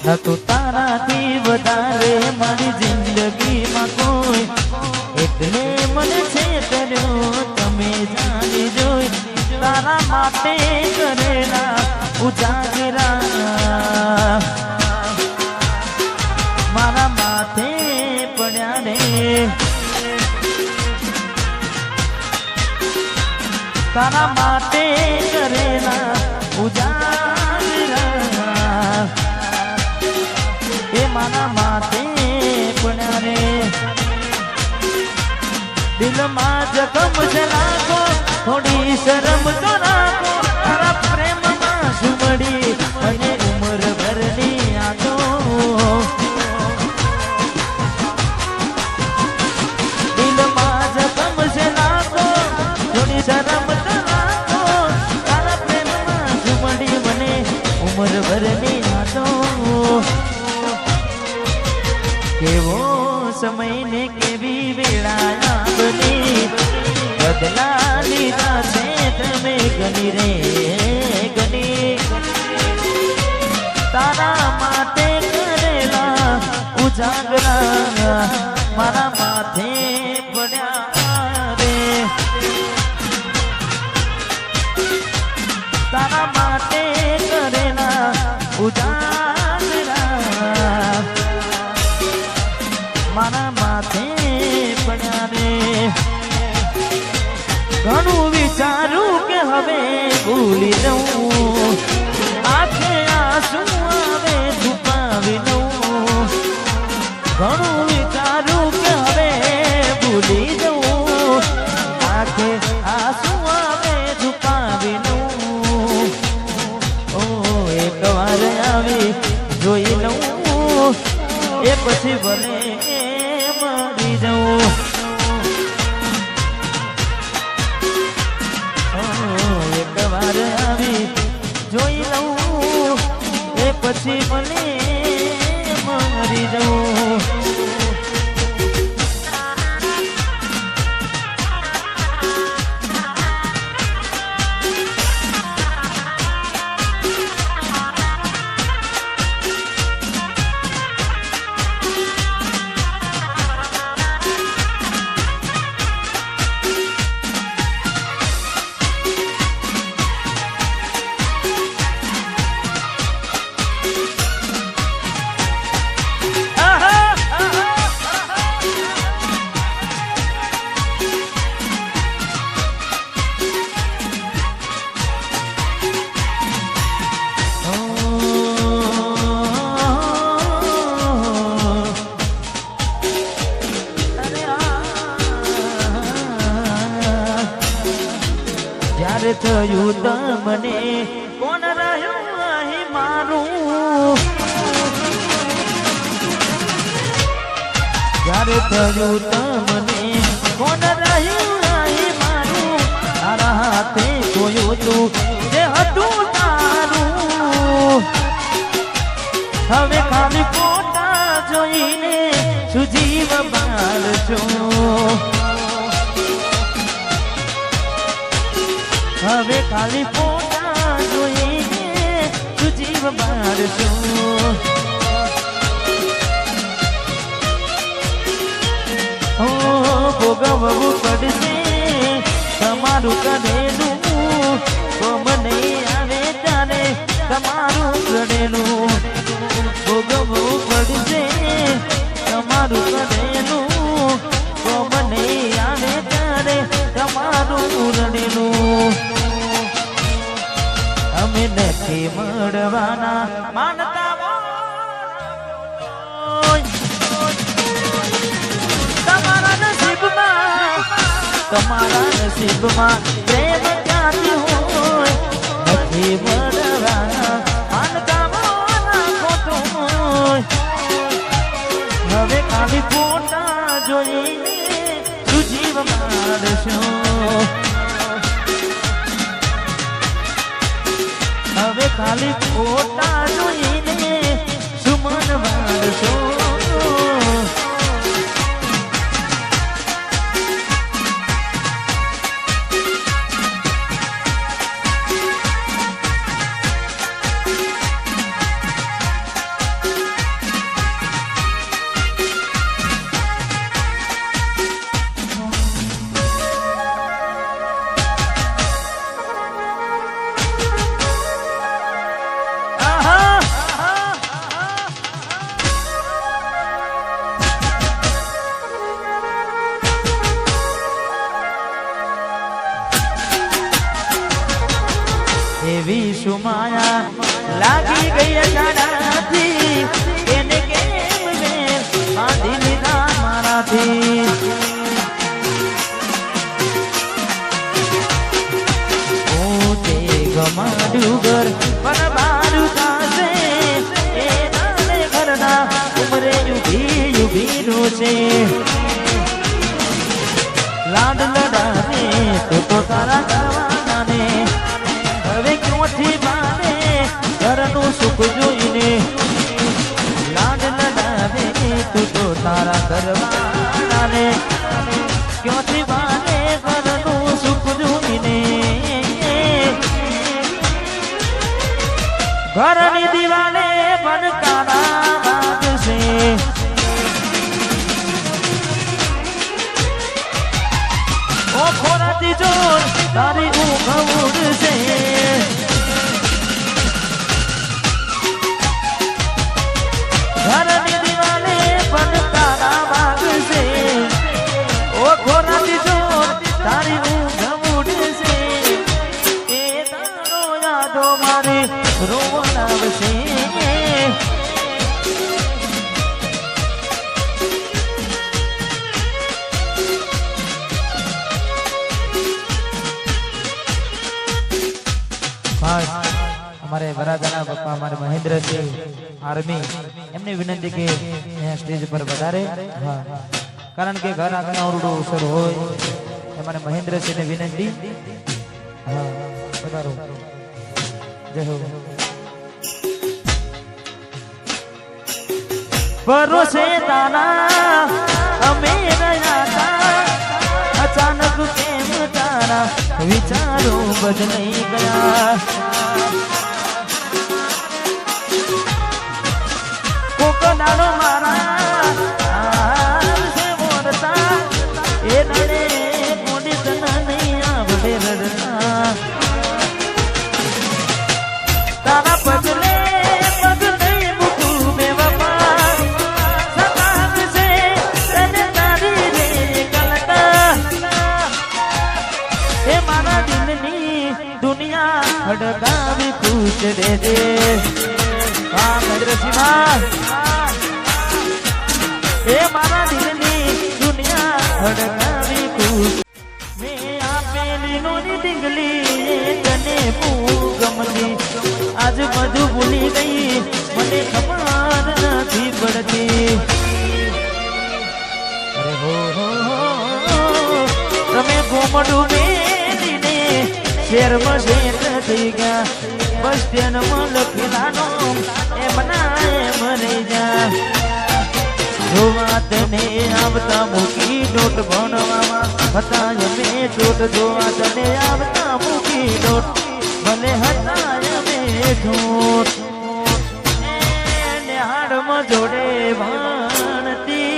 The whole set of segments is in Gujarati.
ન તો તારાથી વધારે મારી જિંદગીમાં કોઈ એટલે મને છેતર્યો તમે જાણી જોઈ તારા માટે કરેલા ઉજાગરા મારા માથે પડ્યા રે તારા માટે કરેલા ઉજાગરા એ મારા માથે પડ્યા રે દિલમાં જખમ છે રાખો થોડી શરમ તો રાખો તારા પ્રેમમાં સુમડી અને ઉમર ભરની યાદો દિલમાં જખમ છે રાખો થોડી શરમ તો રાખો તારા પ્રેમમાં સુમડી મને ઉમર ભરની યાદો કેવો સમય ને કેવી વેળા બની બદલા લીધા છે તમે ગની રે ગની તારા માટે કરેલા ઉજાગરા મારા માથે પડ્યા રે તારા માટે કરેલા ઉજાગરા મારા માથે પડ્યા રે ઘણું વિચારું કે હવે ભૂલી દઉં આંખે આંસુ આવે છુપાવી દઉં ઘણું વિચારું કે હવે ભૂલી દઉં આંખે આંસુ આવે છુપાવી દઉં ઓ એક વાર આવી જોઈ લઉં એ પછી ભલે મરી જાઉં એક વાર આવી જોઈ લઉં એ પછી ભલે મરી જાઉં જ્યારે થયું તમને કોણ રહ્યું અહીં મારું જ્યારે થયું તમને કોણ રહ્યું અહીં મારું તારા હાથે જોયું તું જે હતું તારું હવે ખાલી ફોટા જોઈને સુજીવ બાળ છો હવે ખાલી ફોટા જોઈને તું જીવ બાળશો હો ભોગવવું પડશે તમારું કરેલું કોમ નહીં આવે ત્યારે તમારું કરેલું ભોગવવું પડશે તમારું કરેલું કોમ નહીં આવે ત્યારે તમારું રડેલું અમે નથી મળવાના માનતા તમારા નસીબમાં પ્રેમ ક્યાંથી હોય નથી મળવાના માનતા ખોટું હોય હવે ખાલી ફોટા જોઈને તું જીવ મારશો હવે ખાલી ફોટા જોઈને સુમન વાળશો એવી સુમાયા લાગી ગઈ અજાણાથી એને કેમ મેં બાંધી લીધા મારાથી પોતે ગમાડ્યું ઘર પણ મારું થશે એ નાને ઘરના ઉમરે યુભી નું છે લાડ લડાને તો તારા કરવાના ને હવે ક્યોંથી માને ઘરનું સુખ જોઈને લાડ લડાવે તું તો તારા કરવાના ને ક્યોંથી માને ઘરનું સુખ જોઈને ઘરની દિવાલે બનકારા વાગશે ઓ ખોરાતી જોર તારી ઊંઘ ઉડશે ઘરની દિવાલે બનકારા વાગશે ઓ ખોરાતી જોર તારી ઊંઘ ઉડશે એ તારો યાદો મારી રોવડાવશે हमारे वरादाना पप्पा हमारे महेंद्र जी आर्मी एमने विनंती के स्टेज पर વધારે હા કારણ કે ઘર આગળ ઓરડો અવસર હોય हमारे महेंद्र जी ने विनंती હા વધારો જય હો ભરોસે તારા અમે રહ્યા હતા અચાનક કેમ તારા વિચારો બદલાઈ ગયા કોકડાનો મારા સે મોરતા એ દડે મોડી તના નહીં આવડે રડતા તારા પગલે પગલે મૂકું મે વફા સતાવશે તને તારી રે કલકા એ મારા દિલની દુનિયા હડકાવી ખુશ દે દે હા મદ્રસીમાં એ મારા દિલની દુનિયા હડકાવી ખુશ મેં આપેલી નોની ડીંગલી તને બહુ ગમતી આજ બધું ભૂલી ગઈ મને ખબર નથી પડતી અરે હો તમે ઘૂમડું મેલીને શેરમાં શેર થઈ ગયા બસ સ્ટેન્ડમાં લખેલાનો એમ ના એમ રહી જા જોવા તને આવતા મૂકી ડોટ ભણવામાં હતા અમે ચોટ જોવા તને આવતા મૂકી ડોટ ભલે હતા અમે ઠોટ નિહાળમાં જોડે ભણતી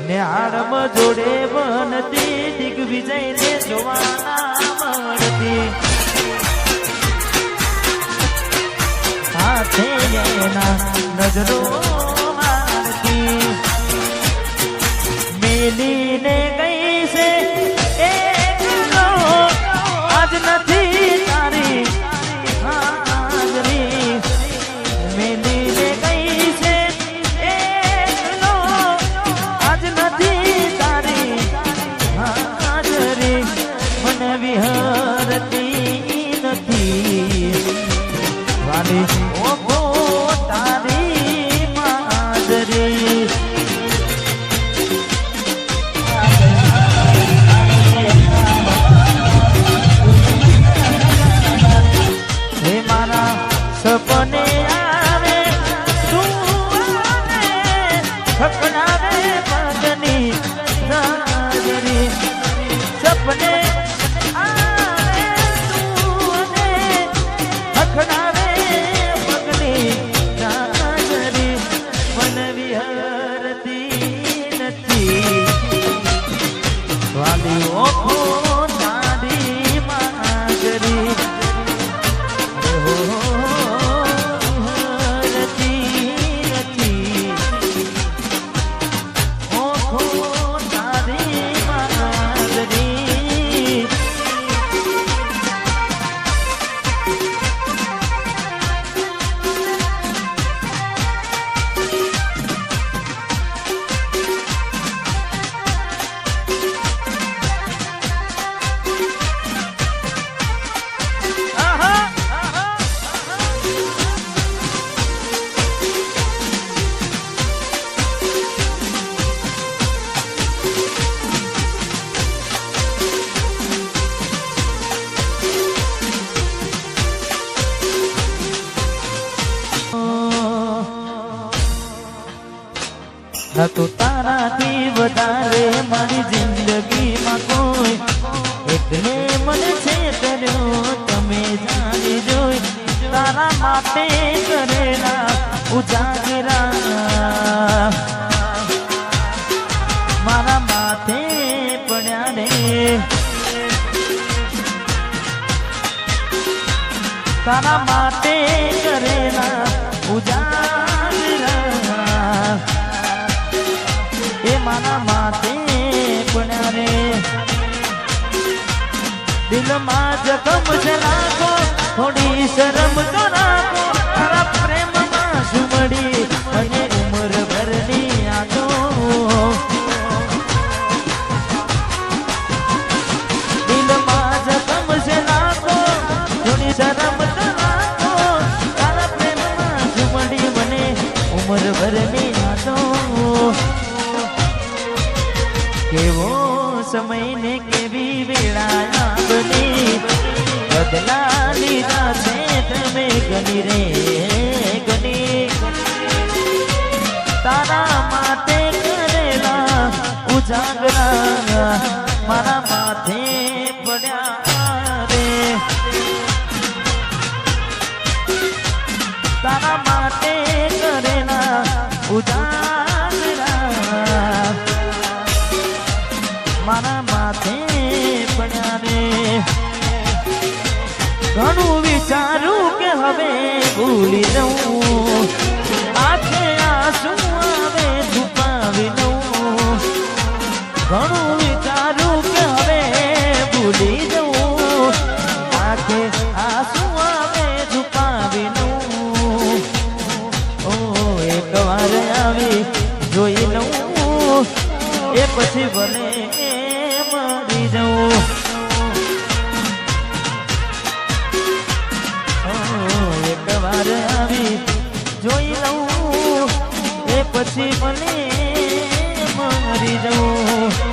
નિહાળમાં જોડે ભણતી દિગ્વિજયને જોવાના મળતી હાથે એના નજરો મારતી મેલીને ગઈ છે એકલો આજ નથી તારી હાજરી મેલીને ગઈ છે એકલો આજ નથી તારી હાજરી મને વિહરતી નથી વાલી ઓહો તારી માદરી હે મારા સપને આવે તું આવે સપનાવે પગની નાજરી સપને આવે તું અને હખડાવે પગની નાજરી મન વિહરતી નથી વાલી ઓખો તારી માજરી નતું તારાથી વધારે મારી જિંદગીમાં કોઈ એટલે મને છેતર્યો તમે જાણી જોઈ તારા માટે કરેલા ઉજાગરા મારા માથે પડ્યા રે તારા માટે કરેલા ઉજાગરા એ મારા માથે પડ્યા રે દિલમાં જખમ છે રાખો થોડી શરમ તો રાખો તારા પ્રેમમાં સુમડી અને ઉમર ભરની યાદો દિલમાં જખમ છે રાખો થોડી શરમ તો રાખો તારા પ્રેમમાં સુમડી મને ઉમર ભરની યાદો કેવો સમય ને કેવી વેળા બની બદલા લીધા છે તમે ગની રે ગની તારા માટે કરેલા ઉજાગરા મારા માથે પડ્યા રે તારા માટે કરેલા ઉજાગરા મારા માથે પડ્યા રે ઘણું વિચારું કે હવે ભૂલી દઉં આંખે આંસુ આવે છુપાવી દઉં ઘણું વિચારું કે હવે ભૂલી દઉં આંખે આંસુ આવે છુપાવી દઉં ઓ એક વાર આવી જોઈ લઉં એ પછી ભલે મરી જાઉં એક વાર આવી જોઈ લઉં એ પછી ભલે મરી જાઉં